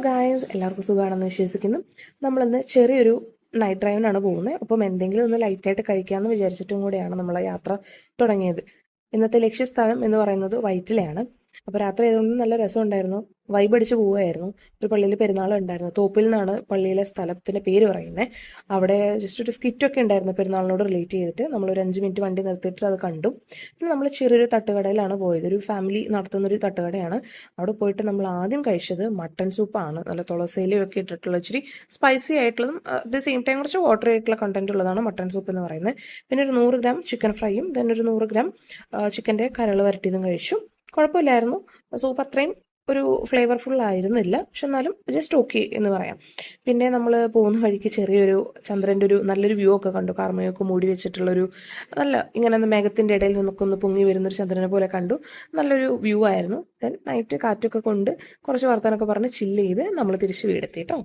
Guys, എല്ലാവർക്കും സുഖമാണെന്ന് വിശ്വസിക്കുന്നു. നമ്മളിന്ന് ചെറിയൊരു നൈറ്റ് ഡ്രൈവിനാണ് പോകുന്നത്. അപ്പം എന്തെങ്കിലും ഒന്ന് ലൈറ്റായിട്ട് കഴിക്കാമെന്ന് വിചാരിച്ചിട്ടും കൂടെയാണ് നമ്മൾ യാത്ര തുടങ്ങിയത്. ഇന്നത്തെ ലക്ഷ്യസ്ഥാനം എന്ന് പറയുന്നത് വൈറ്റിലയാണ്. അപ്പോൾ രാത്രി ആയതുകൊണ്ട് നല്ല രസമുണ്ടായിരുന്നു, വൈബ് അടിച്ച് പോവുമായിരുന്നു. ഒരു പള്ളിയിൽ പെരുന്നാൾ ഉണ്ടായിരുന്നു. തോപ്പിൽ നിന്നാണ് പള്ളിയിലെ സ്ഥലത്തിൻ്റെ പേര് പറയുന്നത്. അവിടെ ജസ്റ്റ് ഒരു സ്കിറ്റൊക്കെ ഉണ്ടായിരുന്നു പെരുന്നാളിനോട് റിലേറ്റ് ചെയ്തിട്ട്. നമ്മളൊരു 5 മിനിറ്റ് വണ്ടി നിർത്തിയിട്ട് അത് കണ്ടു. പിന്നെ നമ്മൾ ചെറിയൊരു തട്ടുകടയിലാണ് പോയത്. ഒരു ഫാമിലി നടത്തുന്നൊരു തട്ടുകടയാണ്. അവിടെ പോയിട്ട് നമ്മൾ ആദ്യം കഴിച്ചത് മട്ടൺ സൂപ്പാണ്. നല്ല തുളസിയിലയൊക്കെ ഇട്ടിട്ടുള്ള ഇച്ചിരി സ്പൈസി ആയിട്ടുള്ളതും അറ്റ് ദ സെയിം ടൈം കുറച്ച് വാട്ടറി ആയിട്ടുള്ള കണ്ടന്റ് ഉള്ളതാണ് മട്ടൺ സൂപ്പ് എന്ന് പറയുന്നത്. പിന്നെ ഒരു 100 ഗ്രാം ചിക്കൻ ഫ്രൈയും ദെൻ ഒരു 100 ഗ്രാം ചിക്കൻ്റെ കരൾ വരട്ടിയതും കഴിച്ചു. കുഴപ്പമില്ലായിരുന്നു. സൂപ്പ് അത്രയും ഒരു ഫ്ലേവർഫുൾ ആയിരുന്നില്ല, പക്ഷെ എന്നാലും ജസ്റ്റ് ഓക്കെ എന്ന് പറയാം. പിന്നെ നമ്മൾ പോകുന്ന വഴിക്ക് ചെറിയൊരു ചന്ദ്രൻ്റെ ഒരു നല്ലൊരു വ്യൂ ഒക്കെ കണ്ടു. കാർമയൊക്കെ മൂടി വെച്ചിട്ടുള്ളൊരു നല്ല ഇങ്ങനെ മേഘത്തിൻ്റെ ഇടയിൽ നിന്നൊക്കെ ഒന്ന് പൊങ്ങി വരുന്നൊരു ചന്ദ്രനെ പോലെ കണ്ടു. നല്ലൊരു വ്യൂ ആയിരുന്നു. ദെൻ നൈറ്റ് കാറ്റൊക്കെ കൊണ്ട് കുറച്ച് വർത്തമാനമൊക്കെ പറഞ്ഞ് ചില്ല് ചെയ്ത് നമ്മൾ തിരിച്ച് വീടെത്തി കേട്ടോ.